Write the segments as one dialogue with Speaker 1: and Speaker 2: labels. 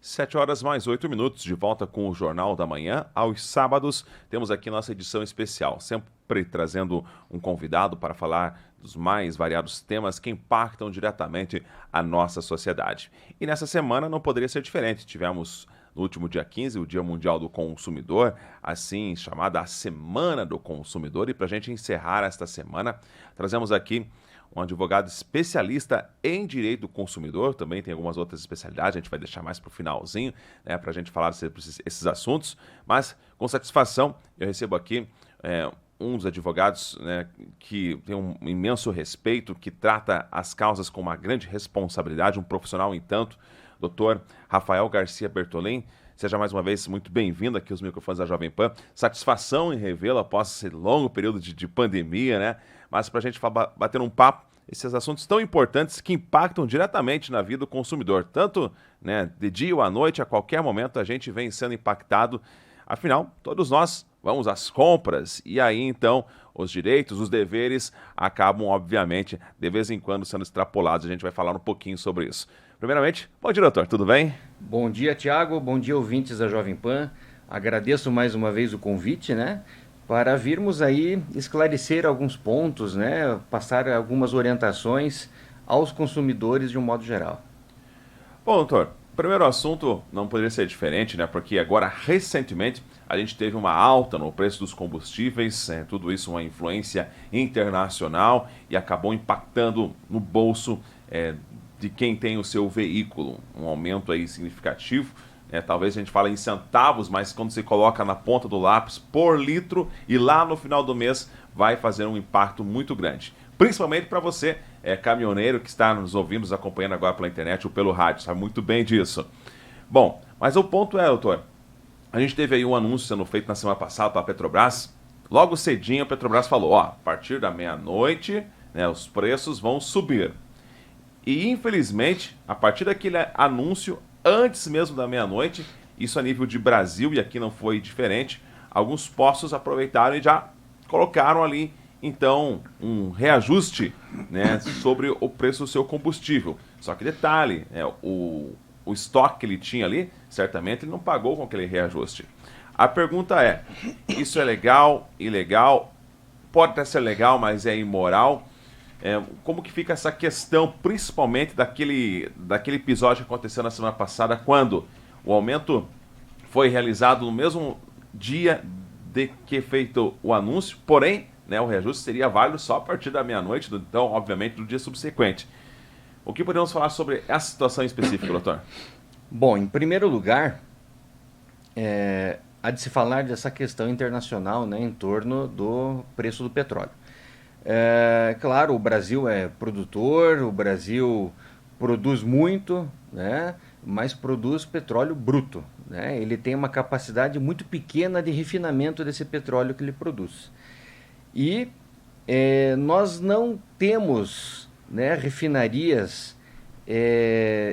Speaker 1: 7 horas mais 8 minutos, de volta com o Jornal da Manhã. Aos sábados, temos aqui nossa edição especial, sempre trazendo um convidado para falar dos mais variados temas que impactam diretamente a nossa sociedade. E nessa semana não poderia ser diferente. Tivemos no último dia 15, o Dia Mundial do Consumidor, assim chamada a Semana do Consumidor. E para a gente encerrar esta semana, trazemos aqui um advogado especialista em direito do consumidor, também tem algumas outras especialidades, a gente vai deixar mais para o finalzinho, né, para a gente falar sobre esses assuntos, mas com satisfação eu recebo aqui um dos advogados, né, que tem um imenso respeito, que trata as causas com uma grande responsabilidade, um profissional em tanto, Dr. Rafael Garcia Bertolin. Seja mais uma vez muito bem-vindo aqui aos microfones da Jovem Pan. Satisfação em revê-lo após esse longo período de pandemia, né? Mas para a gente bater um papo, esses assuntos tão importantes que impactam diretamente na vida do consumidor. Tanto, né, de dia ou à noite, a qualquer momento a gente vem sendo impactado. Afinal, todos nós vamos às compras e aí então os direitos, os deveres acabam, obviamente, de vez em quando sendo extrapolados. A gente vai falar um pouquinho sobre isso. Primeiramente, bom dia, doutor, tudo bem?
Speaker 2: Bom dia, Tiago. Bom dia, ouvintes da Jovem Pan. Agradeço mais uma vez o convite, né? Para virmos aí esclarecer alguns pontos, né? Passar algumas orientações aos consumidores de um modo geral.
Speaker 1: Bom, doutor, o primeiro assunto não poderia ser diferente, né? Porque agora, recentemente, a gente teve uma alta no preço dos combustíveis, tudo isso uma influência internacional e acabou impactando no bolso de quem tem o seu veículo, um aumento aí significativo. Talvez a gente fale em centavos, mas quando você coloca na ponta do lápis por litro e lá no final do mês vai fazer um impacto muito grande. Principalmente para você, caminhoneiro que está nos ouvindo, nos acompanhando agora pela internet ou pelo rádio, sabe muito bem disso. Bom, mas o ponto é, doutor, a gente teve aí um anúncio sendo feito na semana passada para a Petrobras. Logo cedinho a Petrobras falou, a partir da meia-noite, né, os preços vão subir. E infelizmente, a partir daquele anúncio, antes mesmo da meia-noite, isso a nível de Brasil, e aqui não foi diferente, alguns postos aproveitaram e já colocaram ali, então, um reajuste, né, sobre o preço do seu combustível. Só que detalhe, o estoque que ele tinha ali, certamente ele não pagou com aquele reajuste. A pergunta é, isso é legal, ilegal? Pode até ser legal, mas é imoral? Como que fica essa questão, principalmente daquele episódio que aconteceu na semana passada, quando o aumento foi realizado no mesmo dia de que feito o anúncio, porém, né, o reajuste seria válido só a partir da meia-noite, então, obviamente, do dia subsequente. O que podemos falar sobre essa situação específica, doutor?
Speaker 2: Bom, em primeiro lugar, há de se falar dessa questão internacional, né, em torno do preço do petróleo. Claro, o Brasil é produtor, o Brasil produz muito, né, mas produz petróleo bruto, né? Ele tem uma capacidade muito pequena de refinamento desse petróleo que ele produz. E nós não temos, né, refinarias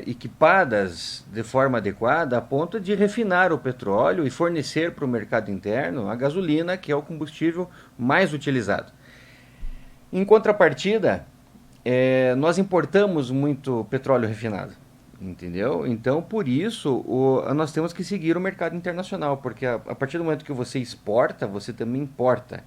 Speaker 2: equipadas de forma adequada a ponto de refinar o petróleo e fornecer para o mercado interno a gasolina, que é o combustível mais utilizado. Em contrapartida, nós importamos muito petróleo refinado, entendeu? Então, por isso, nós temos que seguir o mercado internacional, porque a partir do momento que você exporta, você também importa.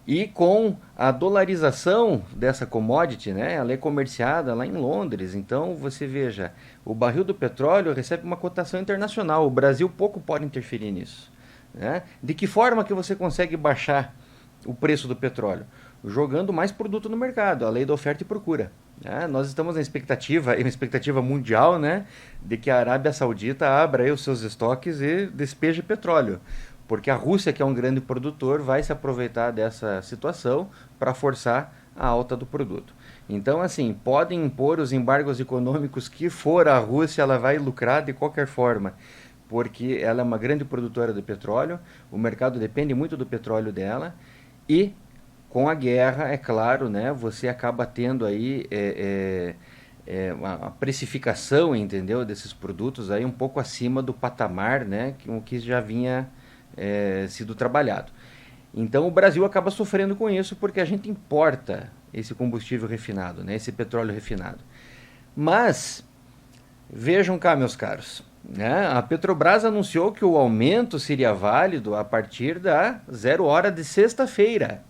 Speaker 2: E com a dolarização dessa commodity, né, ela é comerciada lá em Londres, então você veja, o barril do petróleo recebe uma cotação internacional, o Brasil pouco pode interferir nisso, né? De que forma que você consegue baixar o preço do petróleo? Jogando mais produto no mercado, a lei da oferta e procura. Nós estamos na expectativa, uma expectativa mundial, né, de que a Arábia Saudita abra aí os seus estoques e despeje petróleo. Porque a Rússia, que é um grande produtor, vai se aproveitar dessa situação para forçar a alta do produto. Então, assim, podem impor os embargos econômicos que for, a Rússia ela vai lucrar de qualquer forma, porque ela é uma grande produtora de petróleo, o mercado depende muito do petróleo dela, e com a guerra, é claro, né, você acaba tendo aí a precificação, entendeu, desses produtos aí um pouco acima do patamar, né, que já vinha sido trabalhado. Então o Brasil acaba sofrendo com isso porque a gente importa esse combustível refinado, né, esse petróleo refinado. Mas vejam cá, meus caros, né? A Petrobras anunciou que o aumento seria válido a partir da 0 hora de sexta-feira.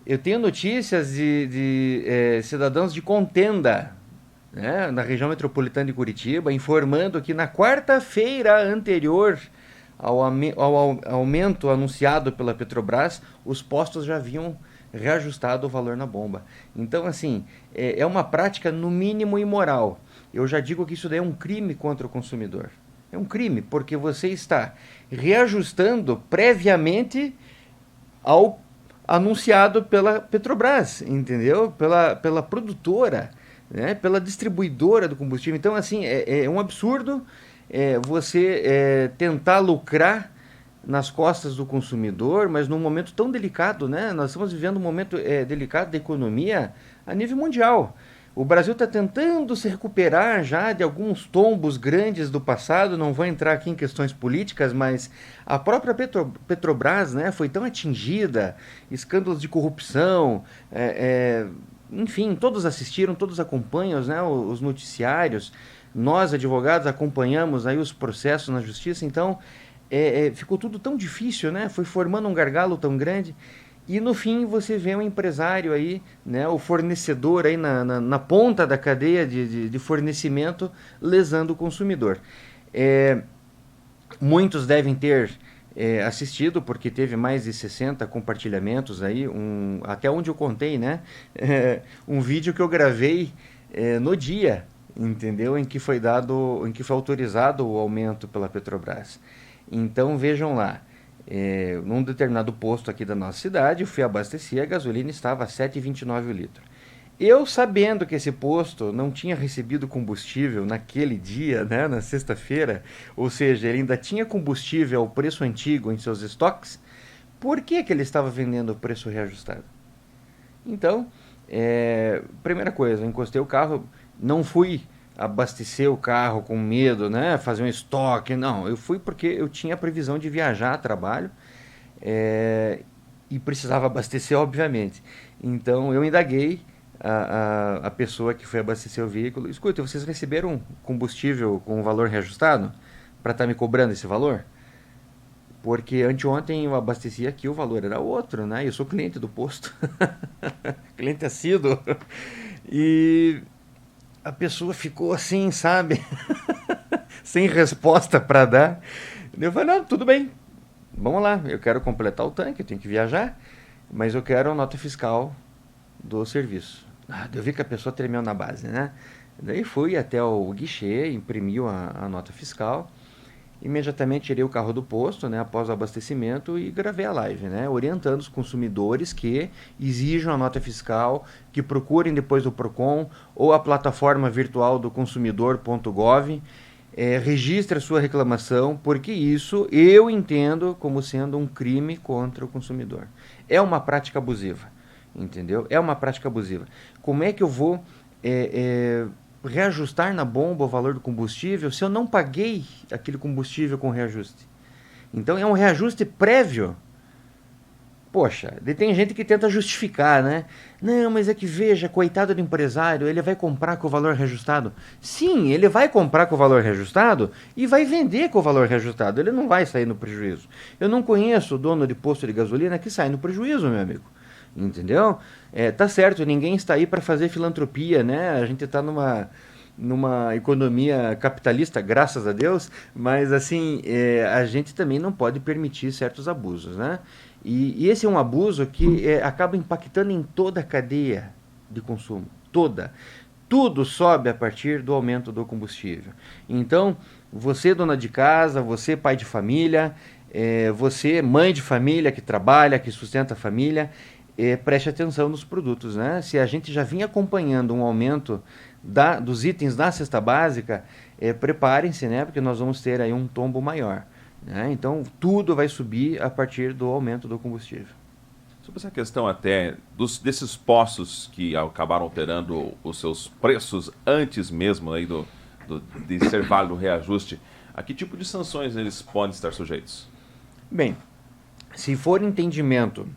Speaker 2: Eu tenho notícias de cidadãos de Contenda, né, na região metropolitana de Curitiba, informando que na quarta-feira anterior ao aumento anunciado pela Petrobras, os postos já haviam reajustado o valor na bomba. Então, assim, é uma prática no mínimo imoral. Eu já digo que isso daí é um crime contra o consumidor. É um crime, porque você está reajustando previamente ao anunciado pela Petrobras, entendeu? Pela produtora, né? Pela distribuidora do combustível. Então, assim, é um absurdo você tentar lucrar nas costas do consumidor, mas num momento tão delicado, né? Nós estamos vivendo um momento delicado da economia a nível mundial. O Brasil está tentando se recuperar já de alguns tombos grandes do passado, não vou entrar aqui em questões políticas, mas a própria Petrobras, né, foi tão atingida, escândalos de corrupção, enfim, todos assistiram, todos acompanham, né, os noticiários, nós advogados acompanhamos aí os processos na justiça, então ficou tudo tão difícil, né, foi formando um gargalo tão grande. E no fim você vê um empresário aí, né, o fornecedor aí na ponta da cadeia de fornecimento, lesando o consumidor. Muitos devem ter assistido, porque teve mais de 60 compartilhamentos aí, até onde eu contei, né? Um vídeo que eu gravei no dia, entendeu? Em que foi autorizado o aumento pela Petrobras. Então vejam lá. Num determinado posto aqui da nossa cidade, eu fui abastecer, a gasolina estava a 7,29 o litro. Eu, sabendo que esse posto não tinha recebido combustível naquele dia, né, na sexta-feira, ou seja, ele ainda tinha combustível ao preço antigo em seus estoques, por que ele estava vendendo o preço reajustado? Então, primeira coisa, eu encostei o carro, não fui abastecer o carro com medo, né, fazer um estoque, não, eu fui porque eu tinha a previsão de viajar a trabalho e precisava abastecer, obviamente. Então eu indaguei a pessoa que foi abastecer o veículo: escuta, vocês receberam combustível com valor reajustado para estar me cobrando esse valor? Porque anteontem eu abasteci aqui, o valor era outro, né? Eu sou cliente do posto, cliente assíduo, e a pessoa ficou assim, sabe? Sem resposta para dar. Eu falei: não, tudo bem, vamos lá, eu quero completar o tanque, eu tenho que viajar, mas eu quero a nota fiscal do serviço. Eu vi que a pessoa tremeu na base, né? Daí fui até o guichê, imprimiu a nota fiscal, imediatamente tirei o carro do posto, né, após o abastecimento, e gravei a live, né, orientando os consumidores que exijam a nota fiscal, que procurem depois do Procon ou a plataforma virtual do consumidor.gov, registre a sua reclamação, porque isso eu entendo como sendo um crime contra o consumidor. É uma prática abusiva, entendeu? É uma prática abusiva. Como é que eu vou reajustar na bomba o valor do combustível se eu não paguei aquele combustível com reajuste? Então é um reajuste prévio. Poxa, tem gente que tenta justificar, né? Não, mas é que veja, coitado do empresário, ele vai comprar com o valor reajustado. Sim, ele vai comprar com o valor reajustado e vai vender com o valor reajustado. Ele não vai sair no prejuízo. Eu não conheço o dono de posto de gasolina que sai no prejuízo, meu amigo. Entendeu? Tá certo, ninguém está aí para fazer filantropia, né? A gente está numa economia capitalista, graças a Deus, mas assim, a gente também não pode permitir certos abusos, né? E esse é um abuso que acaba impactando em toda a cadeia de consumo, toda. Tudo sobe a partir do aumento do combustível. Então, você dona de casa, você pai de família, você mãe de família que trabalha, que sustenta a família, preste atenção nos produtos, né? Se a gente já vinha acompanhando um aumento dos itens da cesta básica, preparem-se, né? Porque nós vamos ter aí um tombo maior, né? Então, tudo vai subir a partir do aumento do combustível.
Speaker 1: Sobre essa questão até desses postos que acabaram alterando os seus preços antes mesmo aí de ser válido o reajuste, a que tipo de sanções eles podem estar sujeitos?
Speaker 2: Bem, se for entendimento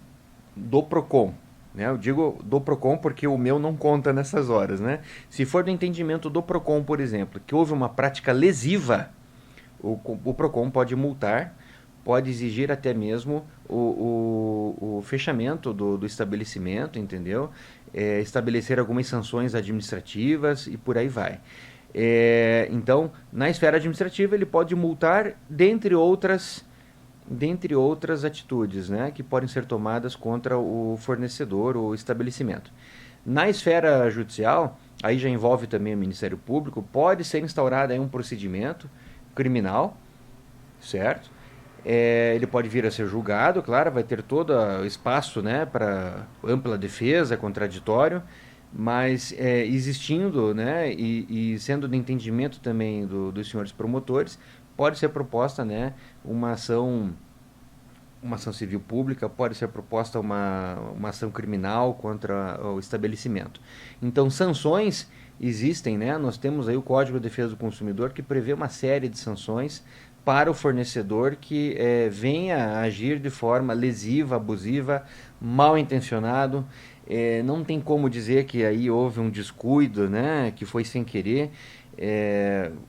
Speaker 2: do Procon, né? Eu digo do PROCON porque o meu não conta nessas horas, né? Se for do entendimento do PROCON, por exemplo, que houve uma prática lesiva, o PROCON pode multar, pode exigir até mesmo o fechamento do estabelecimento, entendeu? Estabelecer algumas sanções administrativas e por aí vai. Então, na esfera administrativa, ele pode multar, dentre outras atitudes, né, que podem ser tomadas contra o fornecedor ou estabelecimento. Na esfera judicial, aí já envolve também o Ministério Público, pode ser instaurado aí um procedimento criminal, certo? Ele pode vir a ser julgado, claro, vai ter todo o espaço, né, para ampla defesa, contraditório, mas existindo, né, e sendo de entendimento também dos senhores promotores, pode ser proposta, né, uma ação civil pública, pode ser proposta uma ação criminal contra o estabelecimento. Então, sanções existem, né? Nós temos aí o Código de Defesa do Consumidor que prevê uma série de sanções para o fornecedor que venha a agir de forma lesiva, abusiva, mal intencionado. Não tem como dizer que aí houve um descuido, né? Que foi sem querer.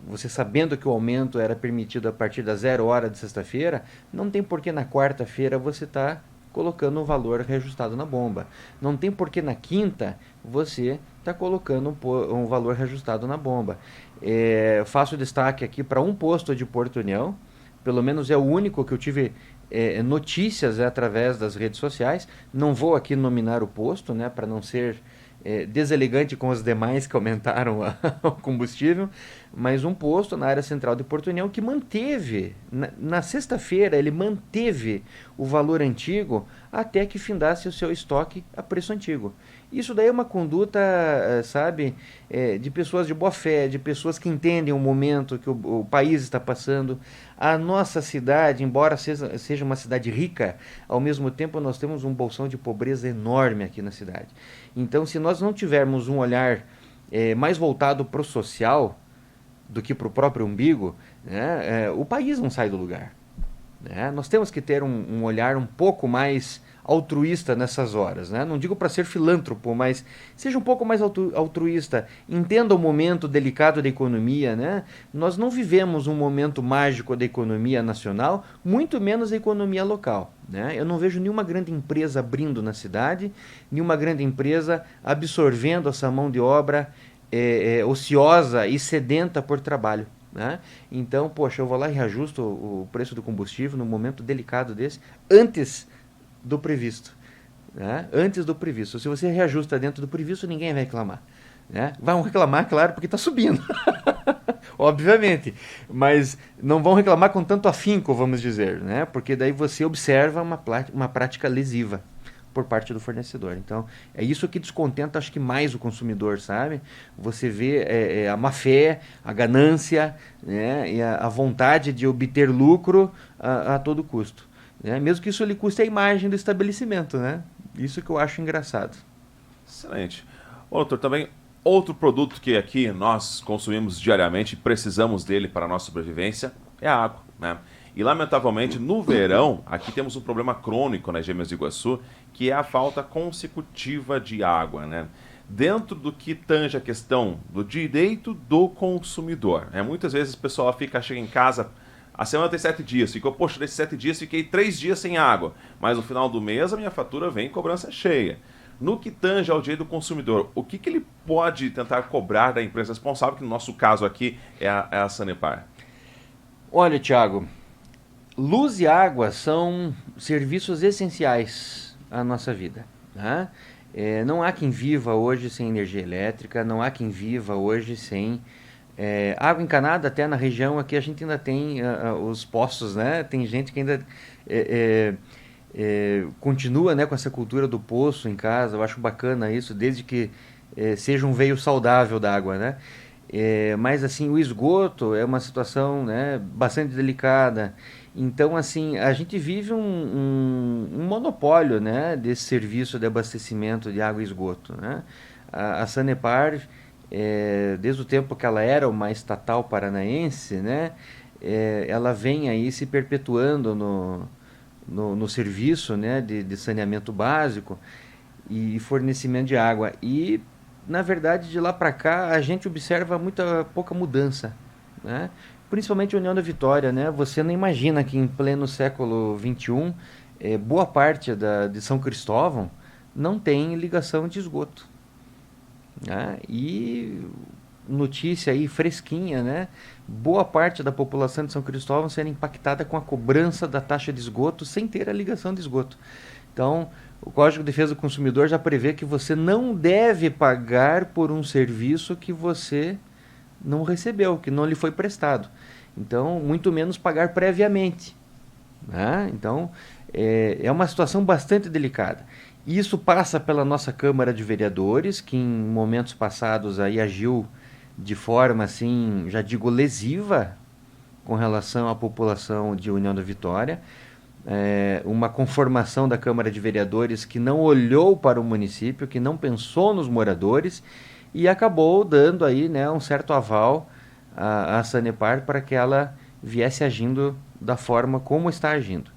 Speaker 2: Você sabendo que o aumento era permitido a partir das 0 hora de sexta-feira, não tem por que na quarta-feira você estar colocando um valor reajustado na bomba. Não tem por que na quinta você está colocando um valor reajustado na bomba. Faço destaque aqui para um posto de Porto União, pelo menos é o único que eu tive notícias através das redes sociais. Não vou aqui nominar o posto, né, para não ser deselegante com os demais que aumentaram o combustível, mas um posto na área central de Porto União que manteve, na sexta-feira, ele manteve o valor antigo até que findasse o seu estoque a preço antigo. Isso daí é uma conduta, sabe, de pessoas de boa fé, de pessoas que entendem o momento que o país está passando. A nossa cidade, embora seja uma cidade rica, ao mesmo tempo nós temos um bolsão de pobreza enorme aqui na cidade. Então, se nós não tivermos um olhar mais voltado para o social do que para o próprio umbigo, né, o país não sai do lugar. Né? Nós temos que ter um olhar um pouco mais altruísta nessas horas, né? Não digo para ser filântropo, mas seja um pouco mais altruísta, entenda o momento delicado da economia, né? Nós não vivemos um momento mágico da economia nacional, muito menos da economia local, né? Eu não vejo nenhuma grande empresa abrindo na cidade, nenhuma grande empresa absorvendo essa mão de obra ociosa e sedenta por trabalho. Né? Então, poxa, eu vou lá e reajusto o preço do combustível num momento delicado desse, antes do previsto. Né? Antes do previsto. Se você reajusta dentro do previsto, ninguém vai reclamar. Né? Vão reclamar, claro, porque está subindo. Obviamente. Mas não vão reclamar com tanto afinco, vamos dizer. Né? Porque daí você observa uma prática lesiva por parte do fornecedor. Então, é isso que descontenta, acho que mais o consumidor, sabe? Você vê a má fé, a ganância, né? E a vontade de obter lucro a todo custo. Né? Mesmo que isso lhe custe a imagem do estabelecimento, né? Isso que eu acho engraçado.
Speaker 1: Excelente. Ô, doutor, também outro produto que aqui nós consumimos diariamente e precisamos dele para a nossa sobrevivência é a água, né? E, lamentavelmente, no verão, aqui temos um problema crônico nas Gêmeas de Iguaçu, que é a falta consecutiva de água, né? Dentro do que tange a questão do direito do consumidor. Né? Muitas vezes o pessoal chega em casa, a semana tem 7 dias, ficou, poxa, desses 7 dias fiquei 3 dias sem água, mas no final do mês a minha fatura vem em cobrança cheia. No que tange ao direito do consumidor, o que ele pode tentar cobrar da empresa responsável, que no nosso caso aqui é a Sanepar?
Speaker 2: Olha, Thiago, luz e água são serviços essenciais à nossa vida. Né? Não há quem viva hoje sem energia elétrica, não há quem viva hoje sem água encanada. Até na região aqui a gente ainda tem os poços, né? Tem gente que ainda continua, né, com essa cultura do poço em casa. Eu acho bacana isso, desde que seja um veio saudável da água, né? Mas assim, o esgoto é uma situação, né, bastante delicada. Então, assim, a gente vive um monopólio, né, desse serviço de abastecimento de água e esgoto, né? A Sanepar, desde o tempo que ela era uma estatal paranaense, né, ela vem aí se perpetuando no serviço, né, de saneamento básico. e fornecimento de água. E, na verdade, de lá para cá, a gente observa muita pouca mudança, né? Principalmente a União da Vitória, né? Você não imagina que em pleno século XXI, boa parte de São Cristóvão não tem ligação de esgoto, né? E notícia aí fresquinha, né? Boa parte da população de São Cristóvão sendo impactada com a cobrança da taxa de esgoto sem ter a ligação de esgoto. Então, o Código de Defesa do Consumidor já prevê que você não deve pagar por um serviço que você não recebeu, que não lhe foi prestado. Então, muito menos pagar previamente, né? Então, é uma situação bastante delicada. Isso passa pela nossa Câmara de Vereadores, que em momentos passados aí agiu de forma, assim, já digo, lesiva com relação à população de União da Vitória. Uma conformação da Câmara de Vereadores que não olhou para o município, que não pensou nos moradores e acabou dando aí, né, um certo aval à Sanepar para que ela viesse agindo da forma como está agindo.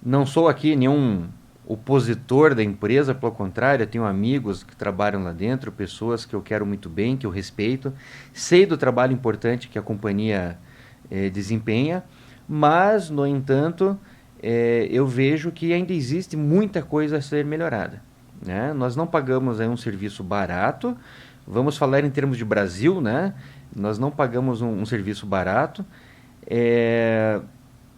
Speaker 2: Não sou aqui nenhum opositor da empresa, pelo contrário, eu tenho amigos que trabalham lá dentro, pessoas que eu quero muito bem, que eu respeito, sei do trabalho importante que a companhia desempenha, mas, no entanto, eu vejo que ainda existe muita coisa a ser melhorada, né? Nós não pagamos aí um serviço barato, vamos falar em termos de Brasil, né? Nós não pagamos um serviço barato,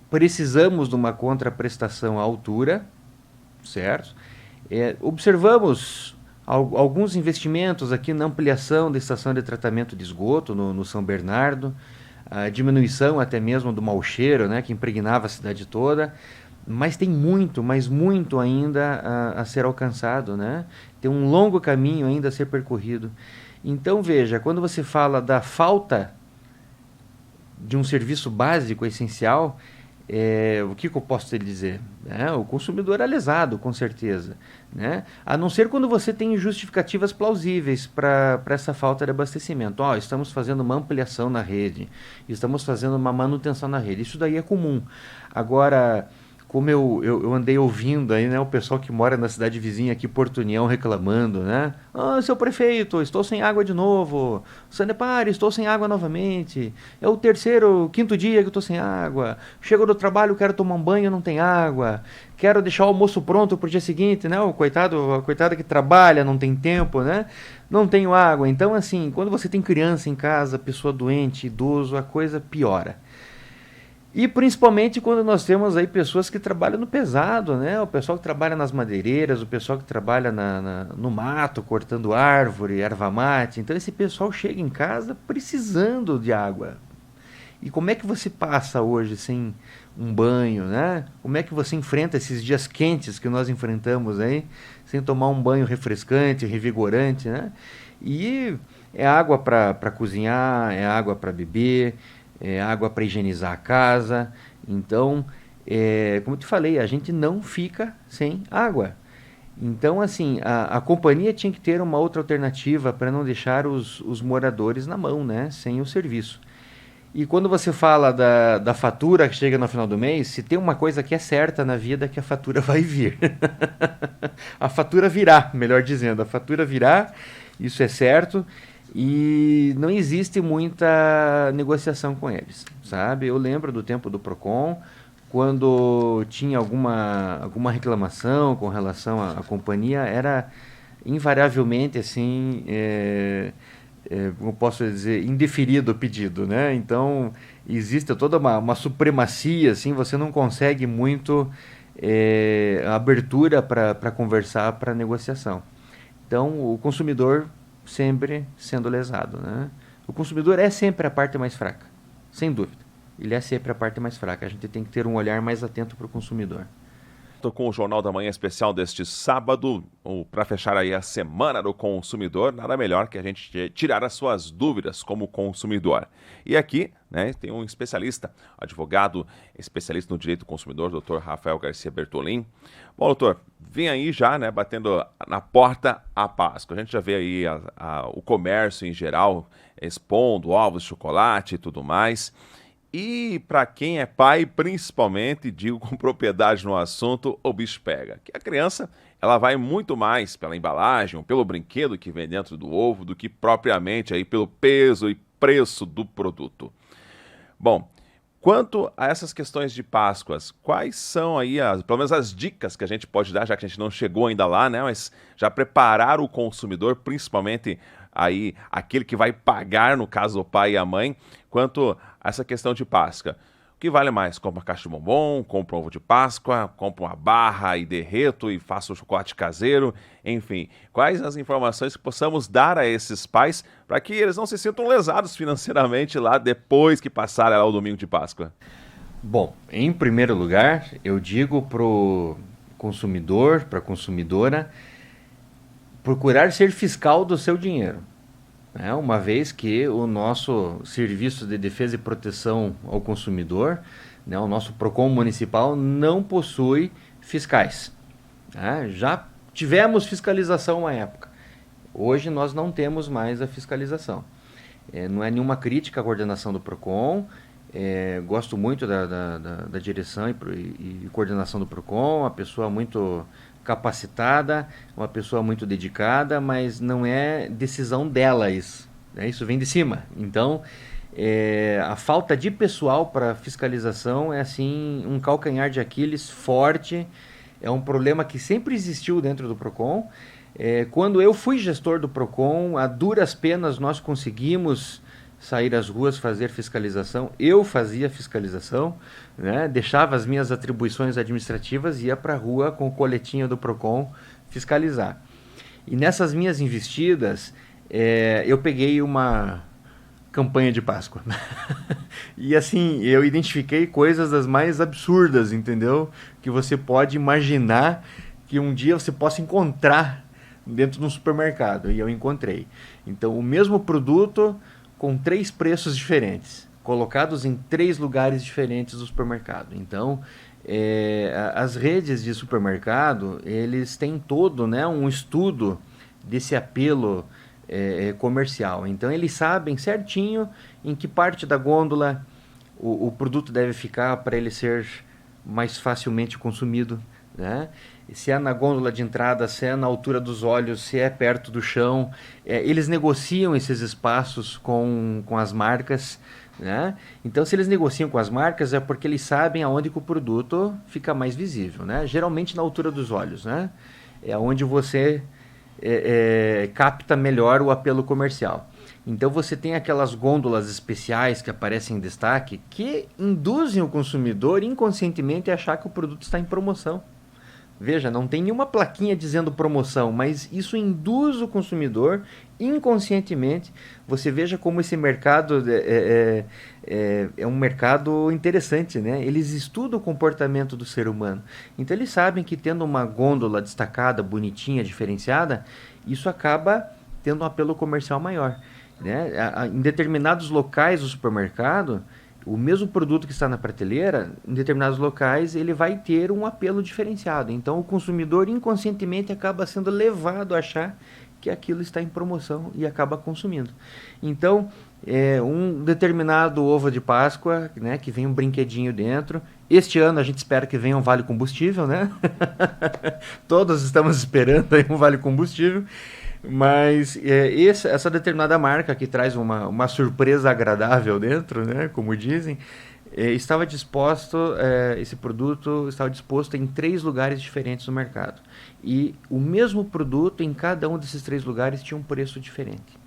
Speaker 2: precisamos de uma contraprestação à altura, certo? Observamos alguns investimentos aqui na ampliação da estação de tratamento de esgoto no São Bernardo, a diminuição até mesmo do mau cheiro, né, que impregnava a cidade toda, mas tem muito, mas muito ainda a ser alcançado, né? Tem um longo caminho ainda a ser percorrido. Então, veja, quando você fala da falta de um serviço básico, essencial, o que eu posso te dizer? O consumidor é lesado, com certeza, né? A não ser quando você tem justificativas plausíveis para essa falta de abastecimento. Estamos fazendo uma ampliação na rede, estamos fazendo uma manutenção na rede. Isso daí é comum. Agora, como eu andei ouvindo aí, né, o pessoal que mora na cidade vizinha aqui, Porto União, reclamando, né? Seu prefeito, estou sem água de novo. Sanepar, estou sem água novamente. É o quinto dia que eu estou sem água. Chego do trabalho, quero tomar um banho, não tem água. Quero deixar o almoço pronto para o dia seguinte, né? A coitada que trabalha, não tem tempo, né? Não tenho água. Então, assim, quando você tem criança em casa, pessoa doente, idoso, a coisa piora. E principalmente quando nós temos aí pessoas que trabalham no pesado, né? O pessoal que trabalha nas madeireiras, o pessoal que trabalha no mato, cortando árvore, erva mate. Então esse pessoal chega em casa precisando de água. E como é que você passa hoje sem um banho, né? Como é que você enfrenta esses dias quentes que nós enfrentamos aí, sem tomar um banho refrescante, revigorante, né? E é água para cozinhar, é água para beber, água para higienizar a casa. Então, como eu te falei, a gente não fica sem água. Então, assim, a companhia tinha que ter uma outra alternativa para não deixar os moradores na mão, né, sem o serviço. E quando você fala da fatura que chega no final do mês, se tem uma coisa que é certa na vida é que a fatura vai vir. A fatura virá, melhor dizendo, a fatura virá, isso é certo. E não existe muita negociação com eles, sabe? Eu lembro do tempo do Procon, quando tinha alguma reclamação com relação à companhia, era invariavelmente assim, como posso dizer, indeferido o pedido, né? Então existe toda uma supremacia, assim, você não consegue muito abertura para conversar, para negociação. Então o consumidor sempre sendo lesado, né? O consumidor é sempre a parte mais fraca, sem dúvida. Ele é sempre a parte mais fraca. A gente tem que ter um olhar mais atento para o consumidor.
Speaker 1: Estou com o Jornal da Manhã especial deste sábado, para fechar aí a Semana do Consumidor. Nada melhor que a gente tirar as suas dúvidas como consumidor. E aqui, né, tem um especialista, advogado, especialista no direito do consumidor, Dr. Rafael Garcia Bertolin. Bom, doutor, vem aí já, né, batendo na porta a Páscoa. A gente já vê aí o comércio em geral expondo ovos de chocolate e tudo mais. E para quem é pai, principalmente, digo com propriedade no assunto, o bicho pega. Que a criança, ela vai muito mais pela embalagem, ou pelo brinquedo que vem dentro do ovo, do que propriamente aí pelo peso e preço do produto. Bom, quanto a essas questões de Páscoas, quais são aí pelo menos as dicas que a gente pode dar, já que a gente não chegou ainda lá, né? Mas já preparar o consumidor, principalmente aí aquele que vai pagar, no caso o pai e a mãe, quanto a essa questão de Páscoa. O que vale mais? Compra uma caixa de bombom, compra um ovo de Páscoa, compra uma barra e derreto e faça o chocolate caseiro, enfim. Quais as informações que possamos dar a esses pais para que eles não se sintam lesados financeiramente lá depois que passarem lá o domingo de Páscoa?
Speaker 2: Bom, em primeiro lugar, eu digo para o consumidor, para a consumidora, procurar ser fiscal do seu dinheiro. Uma vez que o nosso Serviço de Defesa e Proteção ao Consumidor, o nosso PROCON municipal, não possui fiscais. Já tivemos fiscalização uma época, hoje nós não temos mais a fiscalização. Não é nenhuma crítica à coordenação do PROCON, gosto muito da direção e coordenação do PROCON, uma pessoa muito capacitada, uma pessoa muito dedicada, mas não é decisão dela isso, né? Isso vem de cima. Então, a falta de pessoal para fiscalização é assim um calcanhar de Aquiles forte, é um problema que sempre existiu dentro do PROCON. Quando eu fui gestor do PROCON, a duras penas nós conseguimos sair às ruas, fazer fiscalização. Eu fazia fiscalização, né? Deixava as minhas atribuições administrativas e ia para a rua com o coletinho do PROCON fiscalizar. E nessas minhas investidas, eu peguei uma campanha de Páscoa. E assim, eu identifiquei coisas das mais absurdas, entendeu? Que você pode imaginar que um dia você possa encontrar dentro de um supermercado. E eu encontrei. Então, o mesmo produto com 3 preços diferentes, colocados em 3 lugares diferentes do supermercado. Então, as redes de supermercado, eles têm todo, né, um estudo desse apelo comercial. Então, eles sabem certinho em que parte da gôndola o produto deve ficar para ele ser mais facilmente consumido, né? Se é na gôndola de entrada, se é na altura dos olhos, se é perto do chão. Eles negociam esses espaços com as marcas, né? Então, se eles negociam com as marcas, é porque eles sabem aonde que o produto fica mais visível, né? Geralmente na altura dos olhos, né? É onde você capta melhor o apelo comercial. Então, você tem aquelas gôndolas especiais que aparecem em destaque que induzem o consumidor inconscientemente a achar que o produto está em promoção. Veja, não tem nenhuma plaquinha dizendo promoção, mas isso induz o consumidor inconscientemente. Você veja como esse mercado é um mercado interessante, né? Eles estudam o comportamento do ser humano. Então eles sabem que tendo uma gôndola destacada, bonitinha, diferenciada, isso acaba tendo um apelo comercial maior, né? Em determinados locais do supermercado, o mesmo produto que está na prateleira, em determinados locais, ele vai ter um apelo diferenciado. Então, o consumidor inconscientemente acaba sendo levado a achar que aquilo está em promoção e acaba consumindo. Então, um determinado ovo de Páscoa, né, que vem um brinquedinho dentro. Este ano a gente espera que venha um vale combustível, né? Todos estamos esperando aí um vale combustível. Mas essa determinada marca que traz uma surpresa agradável dentro, né, como dizem, estava disposto, esse produto estava disposto em 3 lugares diferentes no mercado. E o mesmo produto em cada um desses 3 lugares tinha um preço diferente.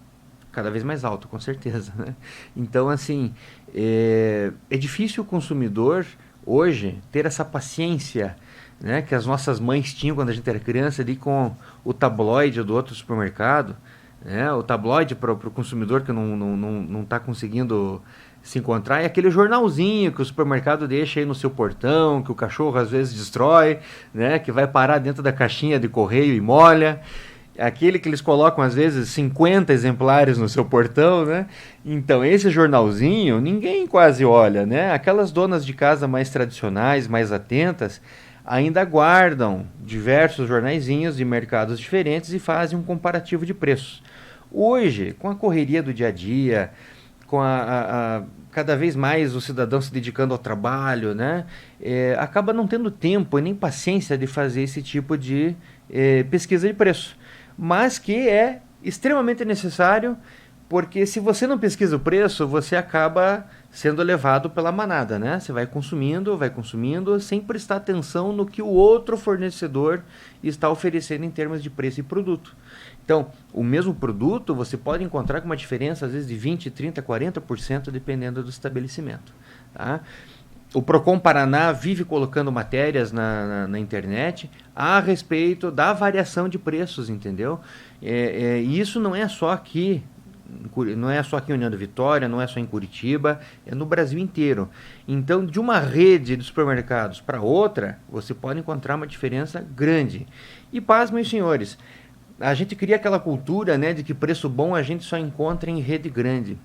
Speaker 2: Cada vez mais alto, com certeza, né? Então, assim, é difícil o consumidor hoje ter essa paciência, né, que as nossas mães tinham quando a gente era criança, ali com o tabloide do outro supermercado, né, o tabloide para o consumidor que não está conseguindo se encontrar, é aquele jornalzinho que o supermercado deixa aí no seu portão, que o cachorro às vezes destrói, né, que vai parar dentro da caixinha de correio e molha, aquele que eles colocam às vezes 50 exemplares no seu portão, né? Então esse jornalzinho ninguém quase olha, né? Aquelas donas de casa mais tradicionais, mais atentas, ainda guardam diversos jornaizinhos de mercados diferentes e fazem um comparativo de preços. Hoje, com a correria do dia a dia, com cada vez mais o cidadão se dedicando ao trabalho, né, acaba não tendo tempo e nem paciência de fazer esse tipo de pesquisa de preço, mas que é extremamente necessário, porque se você não pesquisa o preço, você acaba sendo levado pela manada, né? Você vai consumindo, sem prestar atenção no que o outro fornecedor está oferecendo em termos de preço e produto. Então, o mesmo produto você pode encontrar com uma diferença às vezes de 20, 30, 40% dependendo do estabelecimento. Tá? O Procon Paraná vive colocando matérias na internet a respeito da variação de preços, entendeu? E isso não é só aqui, não é só aqui em União da Vitória, não é só em Curitiba, é no Brasil inteiro. Então, de uma rede de supermercados para outra, você pode encontrar uma diferença grande. E pasmem, senhores, a gente cria aquela cultura, né, de que preço bom a gente só encontra em rede grande.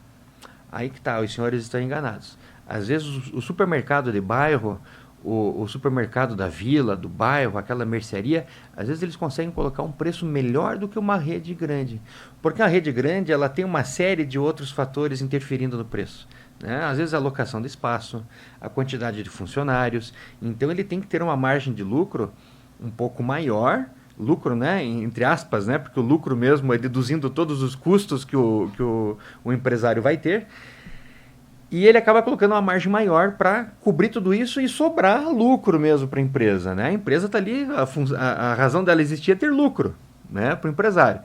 Speaker 2: Aí que tá, os senhores estão enganados. Às vezes o supermercado de bairro, o supermercado da vila, do bairro, aquela mercearia, às vezes eles conseguem colocar um preço melhor do que uma rede grande. Porque a rede grande ela tem uma série de outros fatores interferindo no preço. Né? Às vezes a alocação de espaço, a quantidade de funcionários. Então ele tem que ter uma margem de lucro um pouco maior, lucro, né, entre aspas, né, porque o lucro mesmo é deduzindo todos os custos que o empresário vai ter. E ele acaba colocando uma margem maior para cobrir tudo isso e sobrar lucro mesmo para a empresa. Né? A empresa está ali, a razão dela existir é ter lucro, né, para o empresário.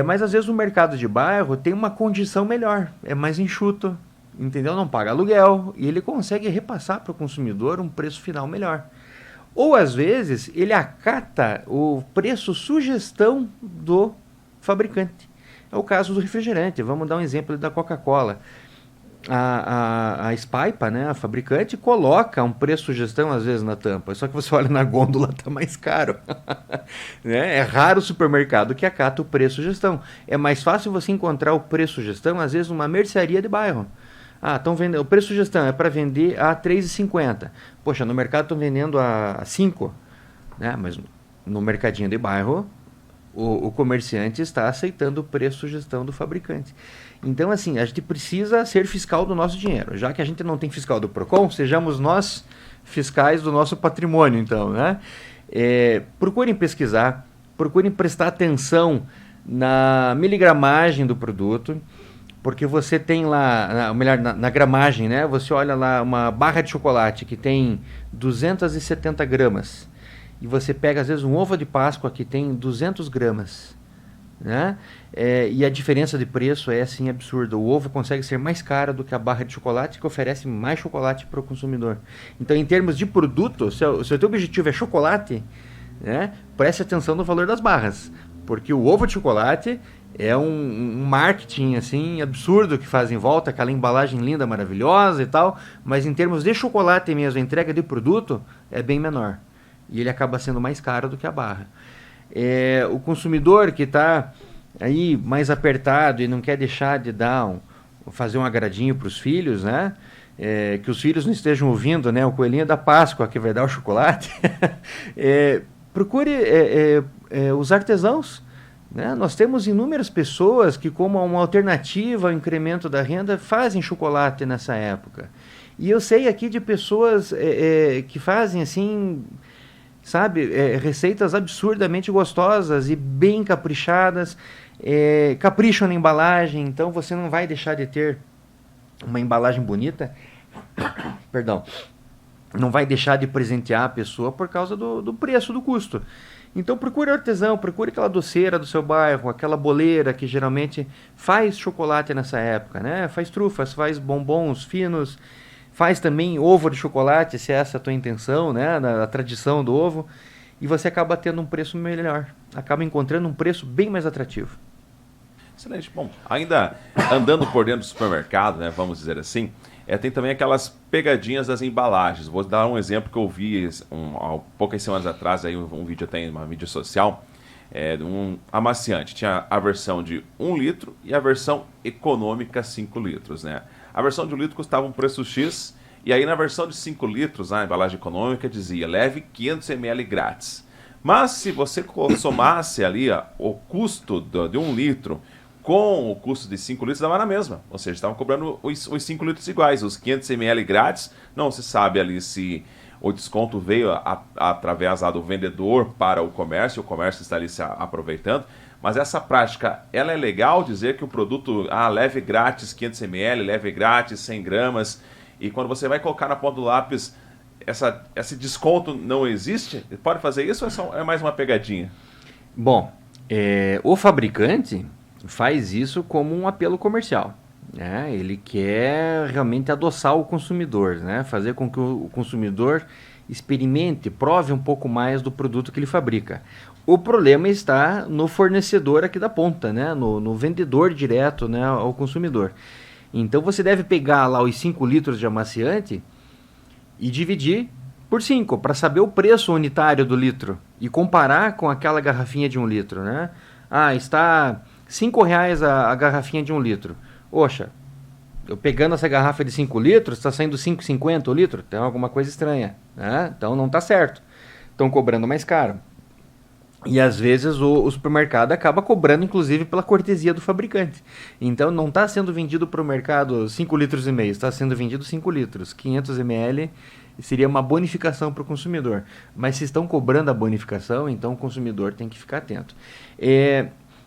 Speaker 2: Mas às vezes o mercado de bairro tem uma condição melhor, é mais enxuto, entendeu? Não paga aluguel e ele consegue repassar para o consumidor um preço final melhor. Ou às vezes ele acata o preço sugestão do fabricante. É o caso do refrigerante. Vamos dar um exemplo da Coca-Cola. A Spaipa, né, a fabricante, coloca um preço sugestão às vezes na tampa, só que você olha na gôndola, está mais caro. Né? É raro o supermercado que acata o preço sugestão. É mais fácil você encontrar o preço sugestão às vezes numa mercearia de bairro. Estão vendendo, o preço sugestão é para vender a R$ 3,50. Poxa, no mercado estão vendendo a 5, né? Mas no mercadinho de bairro o comerciante está aceitando o preço sugestão do fabricante. Então, assim, a gente precisa ser fiscal do nosso dinheiro. Já que a gente não tem fiscal do Procon, sejamos nós fiscais do nosso patrimônio, então, né? Procurem pesquisar, procurem prestar atenção na miligramagem do produto, porque você tem lá, melhor, na gramagem, né? Você olha lá uma barra de chocolate que tem 270 gramas, e você pega, às vezes, um ovo de Páscoa que tem 200 gramas. Né? E a diferença de preço é assim absurda. O ovo consegue ser mais caro do que a barra de chocolate, que oferece mais chocolate para o consumidor. Então, em termos de produto, se o teu objetivo é chocolate, né, preste atenção no valor das barras, porque o ovo de chocolate é um marketing assim absurdo que faz em volta, aquela embalagem linda, maravilhosa e tal, mas em termos de chocolate mesmo, a entrega de produto é bem menor. E ele acaba sendo mais caro do que a barra. O consumidor que está aí mais apertado e não quer deixar de fazer um agradinho para os filhos, né? Que os filhos não estejam ouvindo, né? O coelhinho da Páscoa que vai dar o chocolate. Procure os artesãos. Né? Nós temos inúmeras pessoas que, como uma alternativa ao incremento da renda, fazem chocolate nessa época. E eu sei aqui de pessoas que fazem assim, sabe, receitas absurdamente gostosas e bem caprichadas, capricham na embalagem, então você não vai deixar de ter uma embalagem bonita, perdão, não vai deixar de presentear a pessoa por causa do preço, do custo. Então procure artesão, procure aquela doceira do seu bairro, aquela boleira que geralmente faz chocolate nessa época, né? Faz trufas, faz bombons finos, faz também ovo de chocolate, se essa é a tua intenção, né? A tradição do ovo, e você acaba tendo um preço melhor, acaba encontrando um preço bem mais atrativo.
Speaker 1: Excelente. Bom, ainda andando por dentro do supermercado, né, vamos dizer assim, tem também aquelas pegadinhas das embalagens. Vou dar um exemplo que eu vi há poucas semanas atrás, aí um vídeo até em uma mídia social, de um amaciante. Tinha a versão de 1 litro e a versão econômica 5 litros. Né? A versão de 1 litro custava um preço X, e aí na versão de 5 litros, a embalagem econômica dizia, leve 500 ml grátis. Mas se você somasse ali o custo de 1 litro com o custo de 5 litros, dava na mesma. Ou seja, estavam cobrando os 5 litros iguais. Os 500 ml grátis, não se sabe ali se o desconto veio através do vendedor para o comércio está ali se aproveitando. Mas essa prática, ela é legal dizer que o produto, leve grátis 500 ml, leve grátis 100 gramas, e quando você vai colocar na ponta do lápis, esse desconto não existe? Pode fazer isso ou é mais uma pegadinha?
Speaker 2: Bom, o fabricante faz isso como um apelo comercial, né? Ele quer realmente adoçar o consumidor, né? Fazer com que o consumidor experimente, prove um pouco mais do produto que ele fabrica. O problema está no fornecedor aqui da ponta, né? No vendedor direto, né, ao consumidor. Então você deve pegar lá os 5 litros de amaciante e dividir por 5, para saber o preço unitário do litro e comparar com aquela garrafinha de 1 litro, né? Está R$5 a garrafinha de 1 litro. Oxa, eu pegando essa garrafa de 5 litros, está saindo R$5,50 o litro? Tem alguma coisa estranha, né? Então não está certo. Estão cobrando mais caro. E às vezes o supermercado acaba cobrando, inclusive, pela cortesia do fabricante. Então não está sendo vendido para o mercado 5,5 litros, está sendo vendido 5 litros. 500 ml seria uma bonificação para o consumidor. Mas se estão cobrando a bonificação, então o consumidor tem que ficar atento.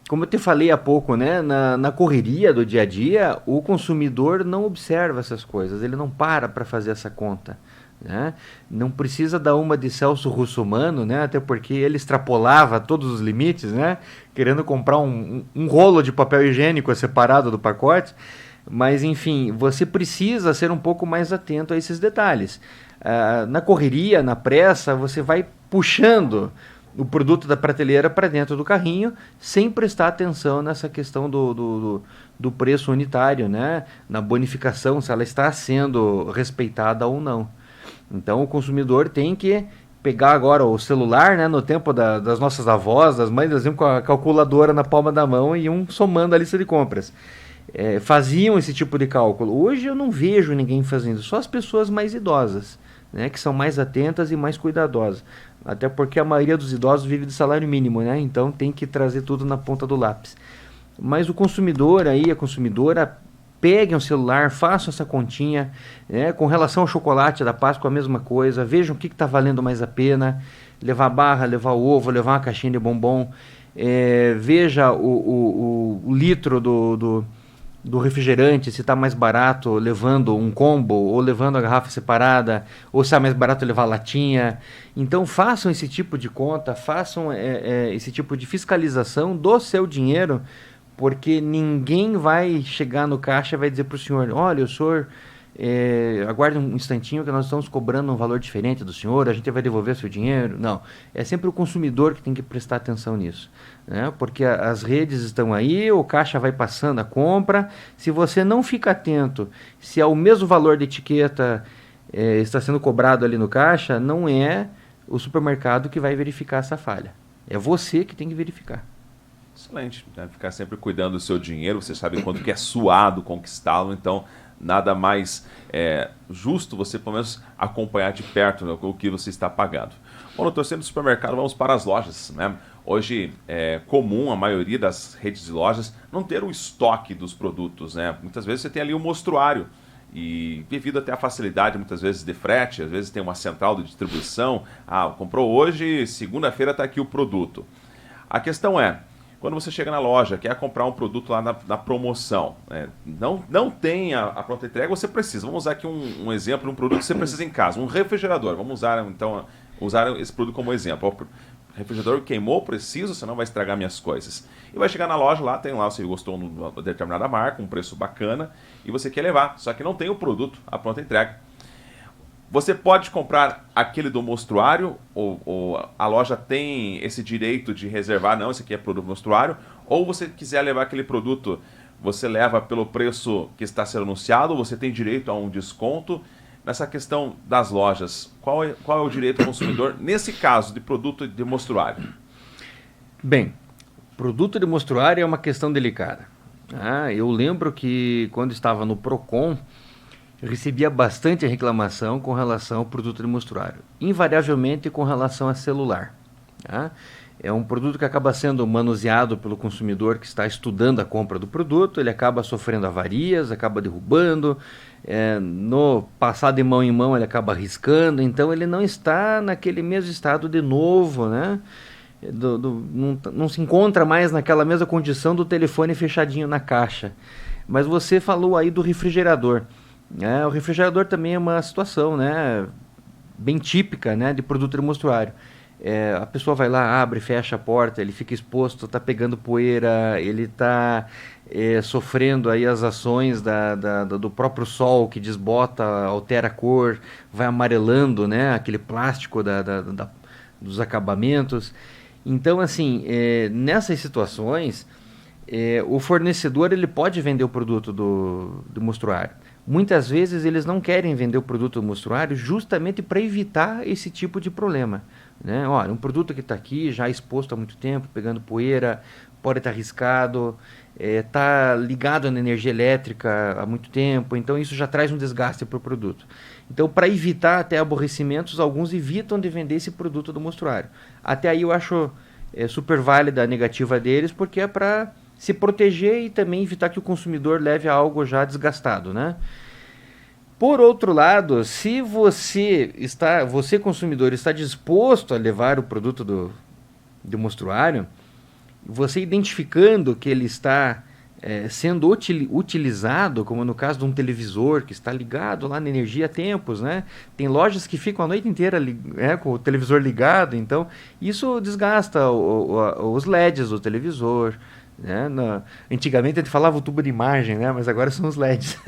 Speaker 2: Como eu te falei há pouco, né, na correria do dia a dia, o consumidor não observa essas coisas, ele não para fazer essa conta. Né? Não precisa dar uma de Celso Russomano, né? Até porque ele extrapolava todos os limites, né? Querendo comprar um rolo de papel higiênico separado do pacote. Mas enfim, você precisa ser um pouco mais atento a esses detalhes. Na correria, na pressa, você vai puxando o produto da prateleira para dentro do carrinho sem prestar atenção nessa questão do preço unitário, né? Na bonificação, se ela está sendo respeitada ou não. Então o consumidor tem que pegar agora o celular, né, no tempo das nossas avós, das mães, eles iam com a calculadora na palma da mão e iam somando a lista de compras. Faziam esse tipo de cálculo. Hoje eu não vejo ninguém fazendo, só as pessoas mais idosas, né, que são mais atentas e mais cuidadosas. Até porque a maioria dos idosos vive de salário mínimo, né, então tem que trazer tudo na ponta do lápis. Mas o consumidor aí, a consumidora, peguem o celular, façam essa continha, né? Com relação ao chocolate da Páscoa, a mesma coisa, vejam o que está valendo mais a pena, levar barra, levar o ovo, levar uma caixinha de bombom, veja o litro do refrigerante, se está mais barato levando um combo, ou levando a garrafa separada, ou se é mais barato levar a latinha. Então façam esse tipo de conta, façam esse tipo de fiscalização do seu dinheiro, porque ninguém vai chegar no caixa e vai dizer para o senhor, olha, o senhor, aguarde um instantinho que nós estamos cobrando um valor diferente do senhor, a gente vai devolver seu dinheiro. Não, é sempre o consumidor que tem que prestar atenção nisso, né? Porque as redes estão aí, o caixa vai passando a compra, se você não fica atento, se é o mesmo valor de etiqueta está sendo cobrado ali no caixa, não é o supermercado que vai verificar essa falha, é você que tem que verificar.
Speaker 1: Excelente, né? Ficar sempre cuidando do seu dinheiro, você sabe quanto que é suado conquistá-lo, então nada mais justo você pelo menos acompanhar de perto, né, o que você está pagando. Bom, doutor, sendo do supermercado, vamos para as lojas, né? Hoje é comum a maioria das redes de lojas não ter o estoque dos produtos, né? Muitas vezes você tem ali o mostruário e devido até a facilidade muitas vezes de frete, às vezes tem uma central de distribuição, comprou hoje, segunda-feira está aqui o produto. A questão é, quando você chega na loja, quer comprar um produto lá na promoção, não tem a pronta entrega, você precisa. Vamos usar aqui um exemplo de um produto que você precisa em casa, um refrigerador. Vamos usar, então, esse produto como exemplo. O refrigerador queimou, preciso, senão vai estragar minhas coisas. E vai chegar na loja lá, tem lá, você gostou de uma determinada marca, um preço bacana, e você quer levar, só que não tem o produto, a pronta entrega. Você pode comprar aquele do mostruário, ou a loja tem esse direito de reservar, não, esse aqui é produto mostruário, ou você quiser levar aquele produto, você leva pelo preço que está sendo anunciado, ou você tem direito a um desconto. Nessa questão das lojas, qual é o direito do consumidor nesse caso de produto de mostruário?
Speaker 2: Bem, produto de mostruário é uma questão delicada. Eu lembro que quando estava no Procon, eu recebia bastante reclamação com relação ao produto de mostruário, invariavelmente com relação a celular. É um produto que acaba sendo manuseado pelo consumidor que está estudando a compra do produto, ele acaba sofrendo avarias, acaba derrubando, no passar de mão em mão ele acaba riscando, então ele não está naquele mesmo estado de novo, né? Não se encontra mais naquela mesma condição do telefone fechadinho na caixa. Mas você falou aí do refrigerador. O refrigerador também é uma situação, né, bem típica, né, de produto de mostruário. A pessoa vai lá, abre, fecha a porta, ele fica exposto, está pegando poeira, ele está sofrendo aí as ações do próprio sol que desbota, altera a cor, vai amarelando, né, aquele plástico dos acabamentos. Então, assim, nessas situações, o fornecedor ele pode vender o produto do mostruário. Muitas vezes eles não querem vender o produto do mostruário justamente para evitar esse tipo de problema, né? Olha, um produto que está aqui já exposto há muito tempo, pegando poeira, pode estar arriscado, está ligado na energia elétrica há muito tempo, então isso já traz um desgaste para o produto. Então, para evitar até aborrecimentos, alguns evitam de vender esse produto do mostruário. Até aí eu acho super válida a negativa deles, porque é para se proteger e também evitar que o consumidor leve a algo já desgastado, né? Por outro lado, se você consumidor está disposto a levar o produto do mostruário, você identificando que ele está sendo utilizado, como no caso de um televisor que está ligado lá na energia há tempos, né? Tem lojas que ficam a noite inteira com o televisor ligado, então isso desgasta os LEDs do televisor, né? Antigamente a gente falava o tubo de imagem, né? Mas agora são os LEDs.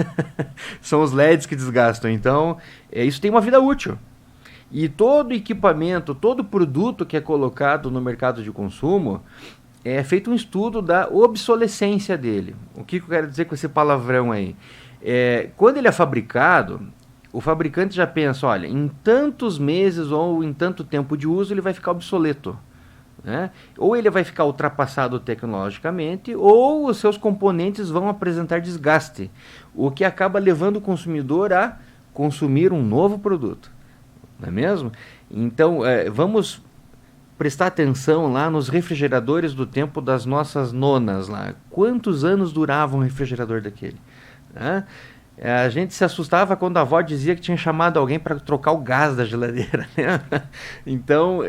Speaker 2: São os LEDs que desgastam. Então, isso tem uma vida útil. E todo equipamento, todo produto que é colocado no mercado de consumo, é feito um estudo da obsolescência dele. O que eu quero dizer com esse palavrão aí? Quando ele é fabricado, o fabricante já pensa, olha, em tantos meses ou em tanto tempo de uso ele vai ficar obsoleto, né? Ou ele vai ficar ultrapassado tecnologicamente, ou os seus componentes vão apresentar desgaste, o que acaba levando o consumidor a consumir um novo produto, não é mesmo? Então, vamos prestar atenção lá nos refrigeradores do tempo das nossas nonas lá. Quantos anos durava um refrigerador daquele, né? A gente se assustava quando a avó dizia que tinha chamado alguém para trocar o gás da geladeira, né? Então,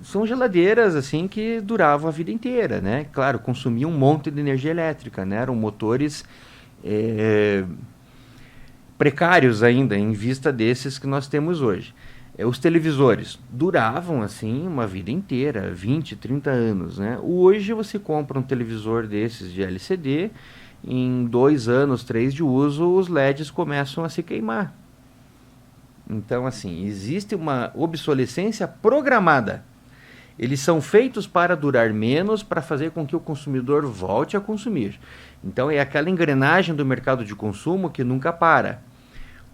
Speaker 2: são geladeiras assim que duravam a vida inteira, né? Claro, consumiam um monte de energia elétrica, né? Eram motores precários ainda, em vista desses que nós temos hoje. Os televisores duravam assim uma vida inteira, 20, 30 anos, né? Hoje você compra um televisor desses de LCD, em 2 anos, 3 de uso, os LEDs começam a se queimar. Então, assim, existe uma obsolescência programada. Eles são feitos para durar menos, para fazer com que o consumidor volte a consumir. Então, é aquela engrenagem do mercado de consumo que nunca para.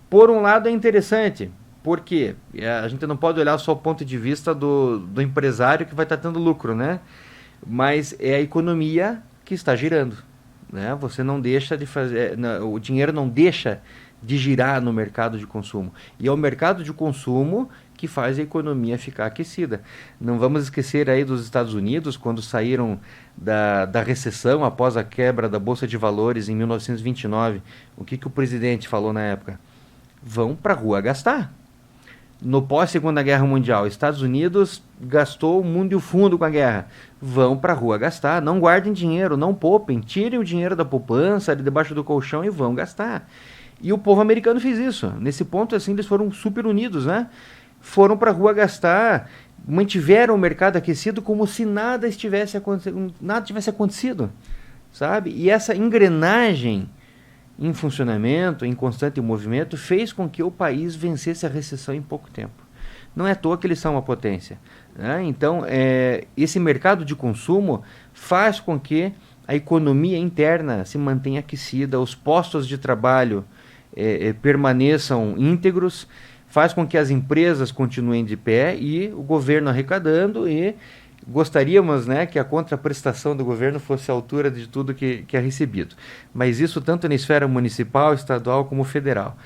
Speaker 2: Por um lado, é interessante, porque a gente não pode olhar só o ponto de vista do empresário que vai estar tendo lucro, né? Mas é a economia que está girando, né? Você não deixa de fazer, o dinheiro não deixa de girar no mercado de consumo. E é o mercado de consumo que faz a economia ficar aquecida. Não vamos esquecer aí dos Estados Unidos, quando saíram da recessão após a quebra da Bolsa de Valores em 1929. O que o presidente falou na época? Vão para a rua gastar. No pós-Segunda Guerra Mundial, Estados Unidos gastou o mundo e o fundo com a guerra. Vão para a rua gastar, não guardem dinheiro, não poupem, tirem o dinheiro da poupança, de debaixo do colchão e vão gastar. E o povo americano fez isso. Nesse ponto, assim, eles foram super unidos, né? Foram para a rua gastar, mantiveram o mercado aquecido como se nada tivesse acontecido, sabe? E essa engrenagem em funcionamento, em constante movimento, fez com que o país vencesse a recessão em pouco tempo. Não é à toa que eles são uma potência, né? Então, esse mercado de consumo faz com que a economia interna se mantenha aquecida, os postos de trabalho permaneçam íntegros, faz com que as empresas continuem de pé e o governo arrecadando, e gostaríamos, né, que a contraprestação do governo fosse à altura de tudo que é recebido. Mas isso tanto na esfera municipal, estadual como federal.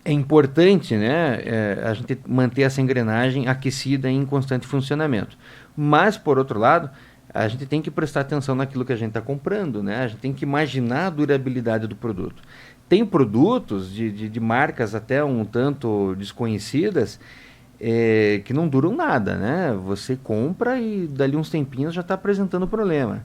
Speaker 2: É importante, né, a gente manter essa engrenagem aquecida e em constante funcionamento. Mas, por outro lado, a gente tem que prestar atenção naquilo que a gente está comprando, né? A gente tem que imaginar a durabilidade do produto. Tem produtos de marcas até um tanto desconhecidas que não duram nada, né? Você compra e dali uns tempinhos já está apresentando problema.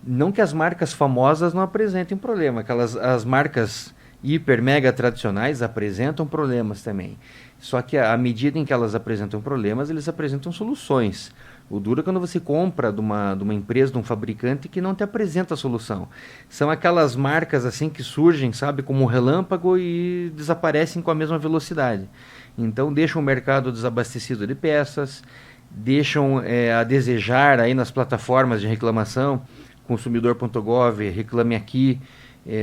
Speaker 2: Não que as marcas famosas não apresentem problema, as marcas hiper, mega tradicionais apresentam problemas também. Só que à medida em que elas apresentam problemas, eles apresentam soluções. O duro é quando você compra de uma empresa, de um fabricante que não te apresenta a solução. São aquelas marcas assim que surgem, sabe, como um relâmpago e desaparecem com a mesma velocidade. Então deixam o mercado desabastecido de peças, deixam a desejar aí nas plataformas de reclamação, consumidor.gov, reclame aqui,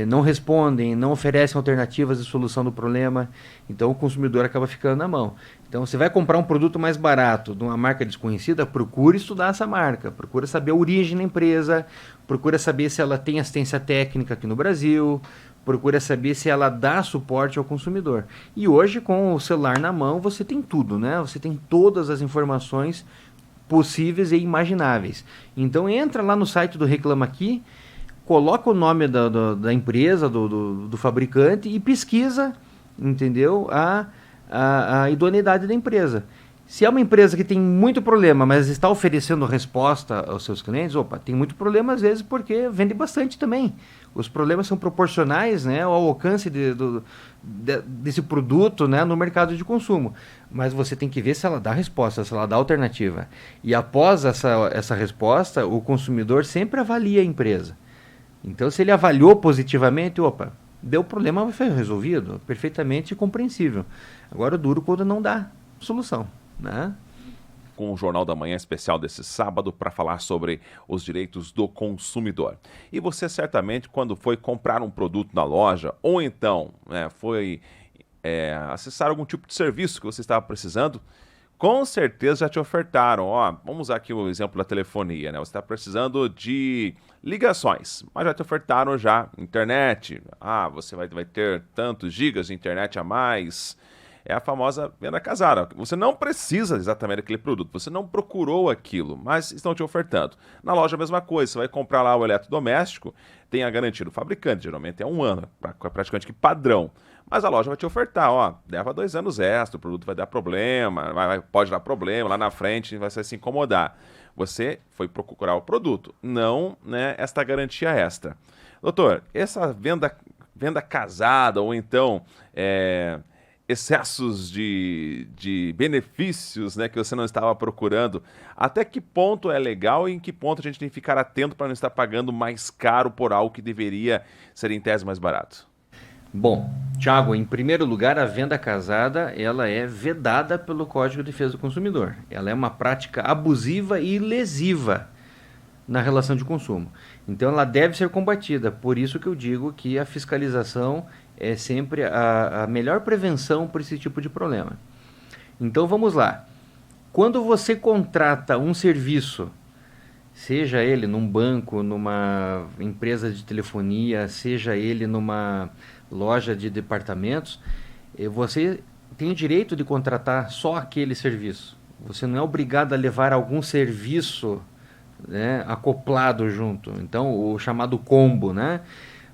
Speaker 2: não respondem, não oferecem alternativas de solução do problema, então o consumidor acaba ficando na mão. Então você vai comprar um produto mais barato de uma marca desconhecida, procure estudar essa marca, procura saber a origem da empresa, procura saber se ela tem assistência técnica aqui no Brasil, procura saber se ela dá suporte ao consumidor. E hoje, com o celular na mão, você tem tudo, né? Você tem todas as informações possíveis e imagináveis. Então entra lá no site do Reclama Aqui, coloca o nome da empresa, do fabricante e pesquisa, entendeu? A idoneidade da empresa. Se é uma empresa que tem muito problema, mas está oferecendo resposta aos seus clientes, tem muito problema às vezes porque vende bastante também. Os problemas são proporcionais, né, ao alcance desse produto, né, no mercado de consumo. Mas você tem que ver se ela dá resposta, se ela dá alternativa. E após essa resposta, o consumidor sempre avalia a empresa. Então, se ele avaliou positivamente, deu problema, foi resolvido, perfeitamente compreensível. Agora, o duro quando não dá solução, né?
Speaker 1: Com o Jornal da Manhã especial desse sábado para falar sobre os direitos do consumidor. E você certamente, quando foi comprar um produto na loja, ou então foi acessar algum tipo de serviço que você estava precisando, com certeza já te ofertaram. Vamos usar aqui o exemplo da telefonia, né? Você está precisando de ligações, mas já te ofertaram já internet. Você vai ter tantos gigas de internet a mais. É a famosa venda casada. Você não precisa exatamente daquele produto, você não procurou aquilo, mas estão te ofertando. Na loja a mesma coisa, você vai comprar lá o eletrodoméstico, tem a garantia do fabricante, geralmente é 1 ano, praticamente que padrão. Mas a loja vai te ofertar, leva 2 anos extra, o produto vai dar problema, pode dar problema, lá na frente vai se incomodar. Você foi procurar o produto, não, né, esta garantia extra. Doutor, essa venda casada ou então excessos de benefícios, né, que você não estava procurando, até que ponto é legal e em que ponto a gente tem que ficar atento para não estar pagando mais caro por algo que deveria ser em tese mais barato?
Speaker 2: Bom, Thiago, em primeiro lugar, a venda casada ela é vedada pelo Código de Defesa do Consumidor. Ela é uma prática abusiva e lesiva na relação de consumo. Então ela deve ser combatida. Por isso que eu digo que a fiscalização é sempre a melhor prevenção para esse tipo de problema. Então vamos lá. Quando você contrata um serviço, seja ele num banco, numa empresa de telefonia, seja ele numa loja de departamentos, você tem o direito de contratar só aquele serviço. Você não é obrigado a levar algum serviço, né, acoplado junto. Então, o chamado combo, né?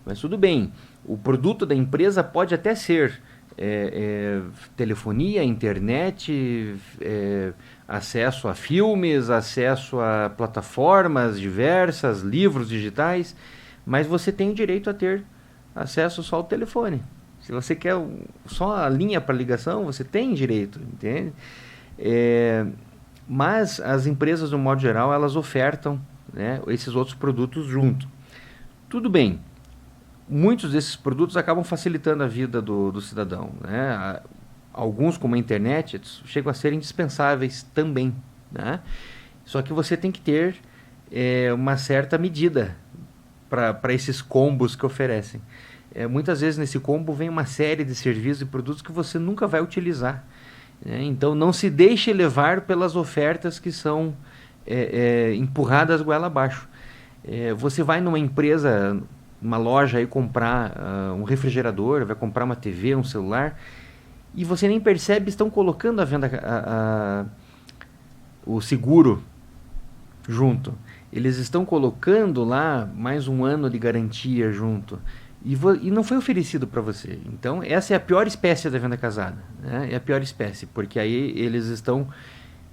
Speaker 2: Mas tudo bem. O produto da empresa pode até ser telefonia, internet, acesso a filmes, acesso a plataformas diversas, livros digitais, mas você tem o direito a ter acesso só ao telefone. Se você quer só a linha para ligação, você tem direito, entende? Mas as empresas, no modo geral, elas ofertam, né, esses outros produtos junto. Tudo bem. Muitos desses produtos acabam facilitando a vida do cidadão, né? Alguns, como a internet, chegam a ser indispensáveis também, né? Só que você tem que ter uma certa medida para esses combos que oferecem. Muitas vezes nesse combo vem uma série de serviços e produtos que você nunca vai utilizar, né? Então não se deixe levar pelas ofertas que são empurradas goela abaixo. Você vai numa empresa, uma loja aí comprar um refrigerador, vai comprar uma TV, um celular, e você nem percebe, estão colocando a venda, o seguro junto. Eles estão colocando lá mais um ano de garantia junto. E não foi oferecido para você. Então, essa é a pior espécie da venda casada. Né? É a pior espécie, porque aí eles estão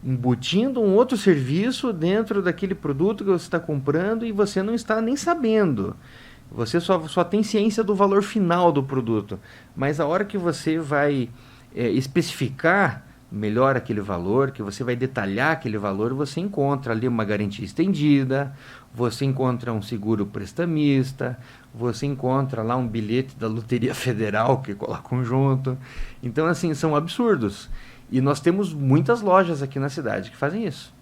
Speaker 2: embutindo um outro serviço dentro daquele produto que você está comprando e você não está nem sabendo. Você só tem ciência do valor final do produto. Mas a hora que você vai especificar melhor aquele valor, que você vai detalhar aquele valor, você encontra ali uma garantia estendida, você encontra um seguro prestamista, você encontra lá um bilhete da Loteria Federal que colocam junto. Então, assim, são absurdos. E nós temos muitas lojas aqui na cidade que fazem isso.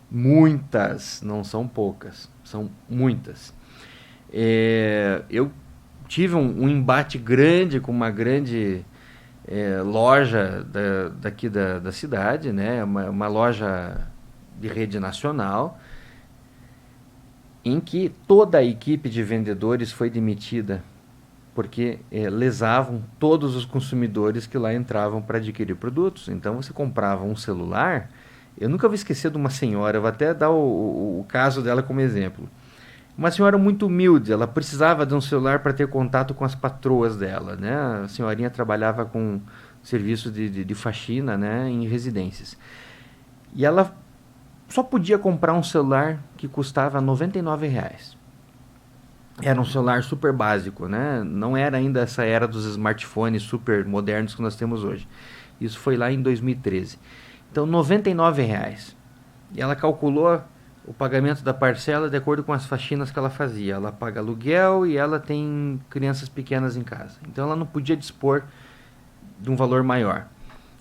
Speaker 2: Muitas, não são poucas, são muitas. Eu tive um embate grande com uma grande loja daqui da cidade, né? Uma loja de rede nacional, em que toda a equipe de vendedores foi demitida porque lesavam todos os consumidores que lá entravam para adquirir produtos. Então você comprava um celular, eu nunca vou esquecer de uma senhora, eu vou até dar o caso dela como exemplo. Uma senhora muito humilde, ela precisava de um celular para ter contato com as patroas dela, né? A senhorinha trabalhava com serviço de faxina, né, em residências. E ela só podia comprar um celular que custava R$ 99. Era um celular super básico, né? Não era ainda essa era dos smartphones super modernos que nós temos hoje. Isso foi lá em 2013. Então, R$ 99. E ela calculou o pagamento da parcela de acordo com as faxinas que ela fazia. Ela paga aluguel e ela tem crianças pequenas em casa. Então ela não podia dispor de um valor maior.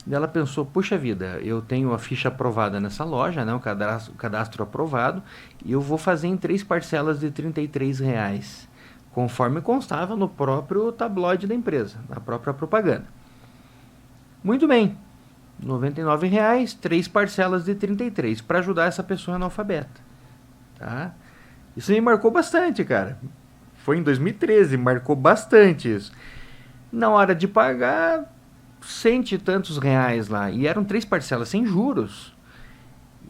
Speaker 2: E ela pensou, puxa vida, eu tenho a ficha aprovada nessa loja, né, o cadastro aprovado, e eu vou fazer em 3 parcelas de R$ 33, conforme constava no próprio tabloide da empresa, na própria propaganda. Muito bem. R$ 99, 3 parcelas de 33, para ajudar essa pessoa analfabeta. Tá? Isso me marcou bastante, cara. Foi em 2013, marcou bastante isso. Na hora de pagar, cento e tantos reais lá. E eram 3 parcelas sem juros.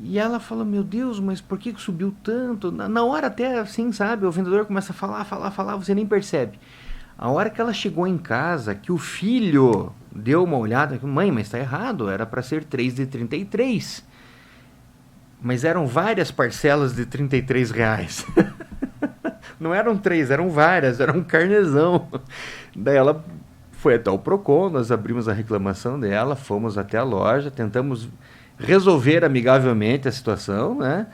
Speaker 2: E ela falou, meu Deus, mas por que subiu tanto? Na hora até assim, sabe, o vendedor começa a falar, você nem percebe. A hora que ela chegou em casa, que o filho deu uma olhada, mãe, mas está errado, era para ser 3 de 33. Mas eram várias parcelas de R$ 33. Não eram 3, eram várias, era um carnezão. Daí ela foi até o Procon, nós abrimos a reclamação dela, fomos até a loja, tentamos resolver amigavelmente a situação, né?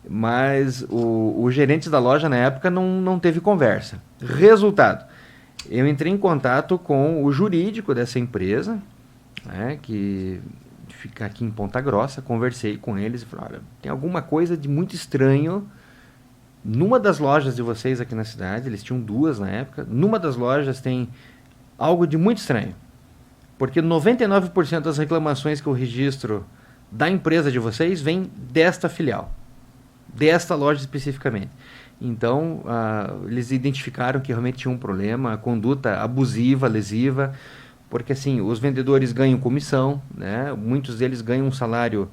Speaker 2: Mas o gerente da loja na época não teve conversa. Resultado, eu entrei em contato com o jurídico dessa empresa, né, que fica aqui em Ponta Grossa, conversei com eles e falei, olha, tem alguma coisa de muito estranho numa das lojas de vocês aqui na cidade, eles tinham 2 na época, numa das lojas tem algo de muito estranho, porque 99% das reclamações que eu registro da empresa de vocês vem desta filial, desta loja especificamente. Então, eles identificaram que realmente tinha um problema, a conduta abusiva, lesiva, porque assim, os vendedores ganham comissão, né? Muitos deles ganham um salário,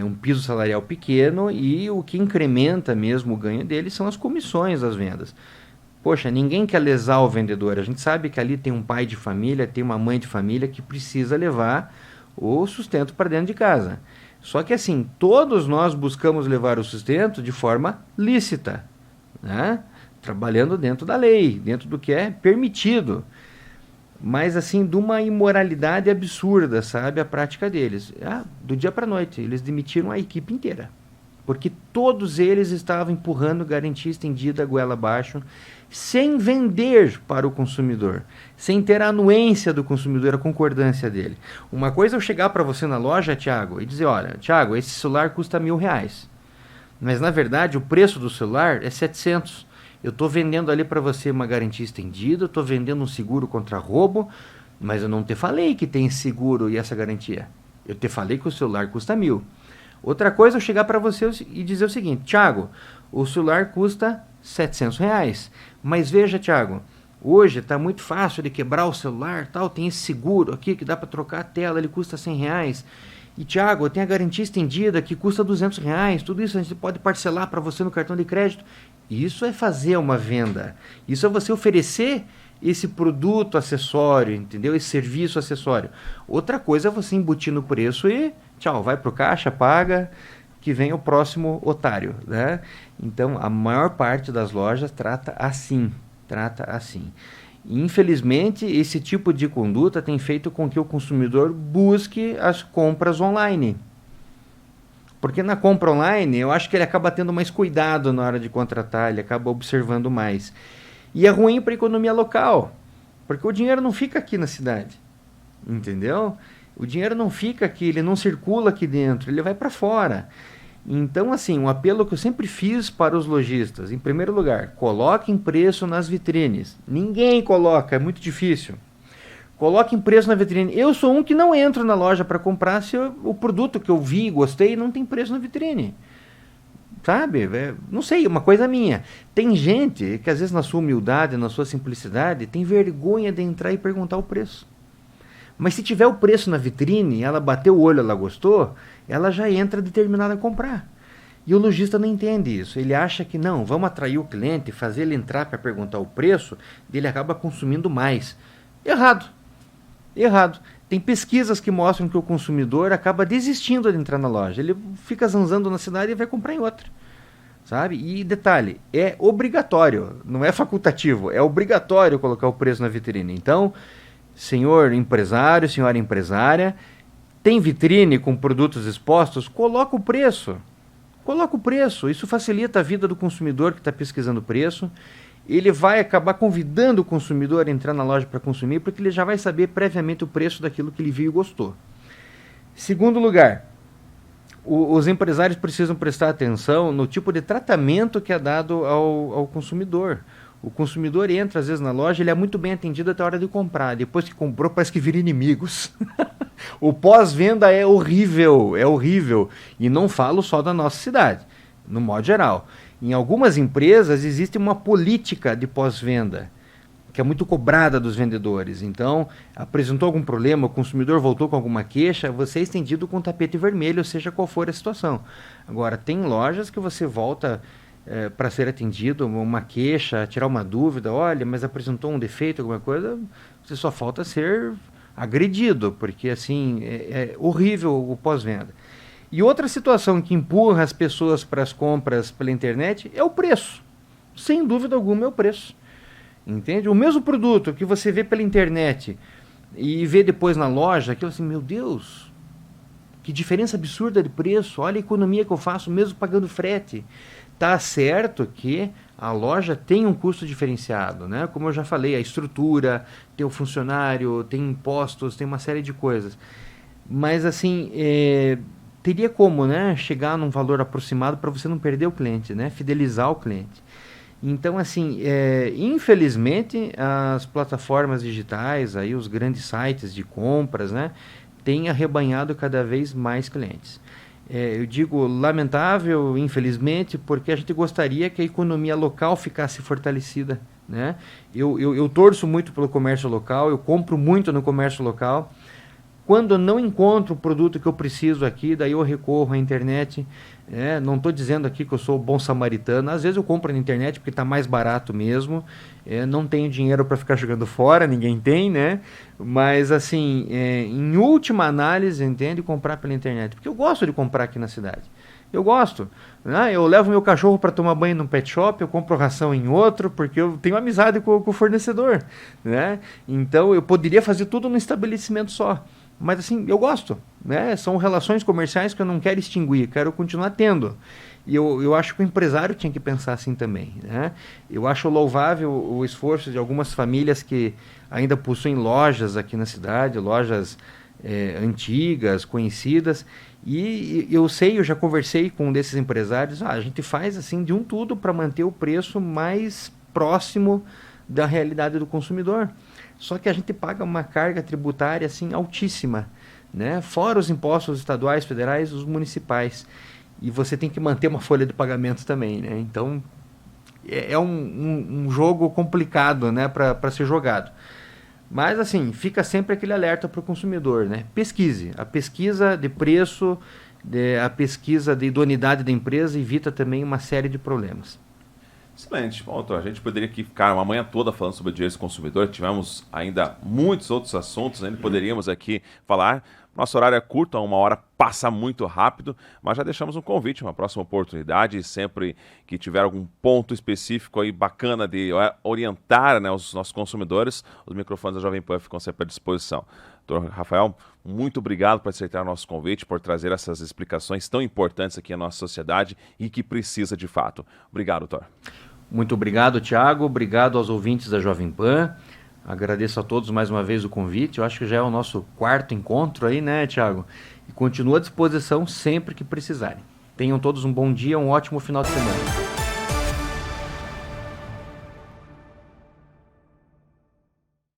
Speaker 2: um piso salarial pequeno, e o que incrementa mesmo o ganho deles são as comissões das vendas. Poxa, ninguém quer lesar o vendedor, a gente sabe que ali tem um pai de família, tem uma mãe de família que precisa levar o sustento para dentro de casa. Só que assim, todos nós buscamos levar o sustento de forma lícita, né? Trabalhando dentro da lei, dentro do que é permitido, mas assim, de uma imoralidade absurda, sabe, a prática deles. Do dia para a noite, eles demitiram a equipe inteira, porque todos eles estavam empurrando garantia estendida goela abaixo, sem vender para o consumidor, sem ter a anuência do consumidor, a concordância dele. Uma coisa é eu chegar para você na loja, Thiago, e dizer, olha, Thiago, esse celular custa R$ 1.000, mas na verdade o preço do celular é 700. Eu estou vendendo ali para você uma garantia estendida, estou vendendo um seguro contra roubo, mas eu não te falei que tem seguro e essa garantia. Eu te falei que o celular custa 1.000. Outra coisa é eu chegar para você e dizer o seguinte, Thiago, o celular custa R$ 700, mas veja, Thiago, Hoje está muito fácil de quebrar o celular, tal, tem esse seguro aqui que dá para trocar a tela, ele custa R$ 100. E Thiago, tem a garantia estendida que custa R$ 200. Tudo isso a gente pode parcelar para você no cartão de crédito. Isso é fazer uma venda. Isso é você oferecer esse produto acessório, entendeu? Esse serviço acessório. Outra coisa é você embutir no preço e tchau, vai pro caixa, paga, que vem o próximo otário, né? Então, a maior parte das lojas trata assim. Infelizmente, esse tipo de conduta tem feito com que o consumidor busque as compras online. Porque na compra online, eu acho que ele acaba tendo mais cuidado na hora de contratar, ele acaba observando mais. E é ruim para a economia local, porque o dinheiro não fica aqui na cidade, entendeu? O dinheiro não fica aqui, ele não circula aqui dentro, ele vai para fora. Então, assim, um apelo que eu sempre fiz para os lojistas, em primeiro lugar, coloquem preço nas vitrines. Ninguém coloca, é muito difícil. Coloquem preço na vitrine. Eu sou um que não entro na loja para comprar se o produto que eu vi, gostei, não tem preço na vitrine. Sabe? Não sei, uma coisa minha. Tem gente que às vezes na sua humildade, na sua simplicidade, tem vergonha de entrar e perguntar o preço. Mas se tiver o preço na vitrine, ela bateu o olho, ela gostou, ela já entra determinada a comprar. E o lojista não entende isso. Ele acha que não, vamos atrair o cliente, fazer ele entrar para perguntar o preço, ele acaba consumindo mais. Errado. Tem pesquisas que mostram que o consumidor acaba desistindo de entrar na loja. Ele fica zanzando na cidade e vai comprar em outra. Sabe? E detalhe, é obrigatório, não é facultativo, é obrigatório colocar o preço na vitrine. Então, senhor empresário, senhora empresária, tem vitrine com produtos expostos? Coloca o preço. Isso facilita a vida do consumidor que está pesquisando o preço. Ele vai acabar convidando o consumidor a entrar na loja para consumir, porque ele já vai saber previamente o preço daquilo que ele viu e gostou. Segundo lugar, os empresários precisam prestar atenção no tipo de tratamento que é dado ao consumidor. O consumidor entra às vezes na loja, ele é muito bem atendido até a hora de comprar. Depois que comprou, parece que vira inimigos. O pós-venda é horrível. E não falo só da nossa cidade, no modo geral. Em algumas empresas existe uma política de pós-venda, que é muito cobrada dos vendedores. Então, apresentou algum problema, o consumidor voltou com alguma queixa, você é estendido com tapete vermelho, seja qual for a situação. Agora, tem lojas que você volta para ser atendido, uma queixa, tirar uma dúvida, olha, mas apresentou um defeito, alguma coisa, você só falta ser agredido, porque assim, é horrível o pós-venda. E outra situação que empurra as pessoas para as compras pela internet é o preço. Sem dúvida alguma é o preço. Entende? O mesmo produto que você vê pela internet e vê depois na loja, aquilo assim, meu Deus, que diferença absurda de preço, olha a economia que eu faço mesmo pagando frete. Tá certo que a loja tem um custo diferenciado, né? Como eu já falei, a estrutura, tem o funcionário, tem impostos, tem uma série de coisas. Mas assim, teria como, né, chegar num valor aproximado para você não perder o cliente, né? Fidelizar o cliente. Então, assim, infelizmente, as plataformas digitais, aí, os grandes sites de compras, né, têm arrebanhado cada vez mais clientes. Eu digo lamentável, infelizmente, porque a gente gostaria que a economia local ficasse fortalecida, né? Eu torço muito pelo comércio local, eu compro muito no comércio local. Quando eu não encontro o produto que eu preciso aqui, daí eu recorro à internet. Não estou dizendo aqui que eu sou bom samaritano. Às vezes eu compro na internet porque está mais barato mesmo. Não tenho dinheiro para ficar jogando fora, ninguém tem, né? Mas assim, em última análise, entende, comprar pela internet. Porque eu gosto de comprar aqui na cidade. Eu gosto. Né? Eu levo meu cachorro para tomar banho num pet shop, eu compro ração em outro, porque eu tenho amizade com o fornecedor. Né? Então eu poderia fazer tudo num estabelecimento só. Mas assim, eu gosto, né? São relações comerciais que eu não quero extinguir, quero continuar tendo. E eu acho que o empresário tinha que pensar assim também, né? Eu acho louvável o esforço de algumas famílias que ainda possuem lojas aqui na cidade, lojas antigas, conhecidas. E eu sei, eu já conversei com um desses empresários, a gente faz assim de um tudo para manter o preço mais próximo da realidade do consumidor. Só que a gente paga uma carga tributária assim altíssima, né? Fora os impostos estaduais, federais, os municipais. E você tem que manter uma folha de pagamento também, né? Então, é um jogo complicado, né, para ser jogado. Mas, assim, fica sempre aquele alerta para o consumidor, né? Pesquise. A pesquisa de preço, a pesquisa de idoneidade da empresa evita também uma série de problemas.
Speaker 1: Excelente. Bom, doutor, a gente poderia aqui ficar uma manhã toda falando sobre direitos do consumidor. Tivemos ainda muitos outros assuntos, ainda poderíamos aqui falar. Nosso horário é curto, 1 hora passa muito rápido, mas já deixamos um convite, uma próxima oportunidade. Sempre que tiver algum ponto específico aí bacana de orientar, né, os nossos consumidores, os microfones da Jovem Pan ficam sempre à disposição. Doutor Rafael, muito obrigado por aceitar o nosso convite, por trazer essas explicações tão importantes aqui à nossa sociedade e que precisa de fato. Obrigado, doutor.
Speaker 2: Muito obrigado, Thiago. Obrigado aos ouvintes da Jovem Pan. Agradeço a todos mais uma vez o convite. Eu acho que já é o nosso 4º encontro aí, né, Thiago? E continuo à disposição sempre que precisarem. Tenham todos um bom dia, um ótimo final de semana.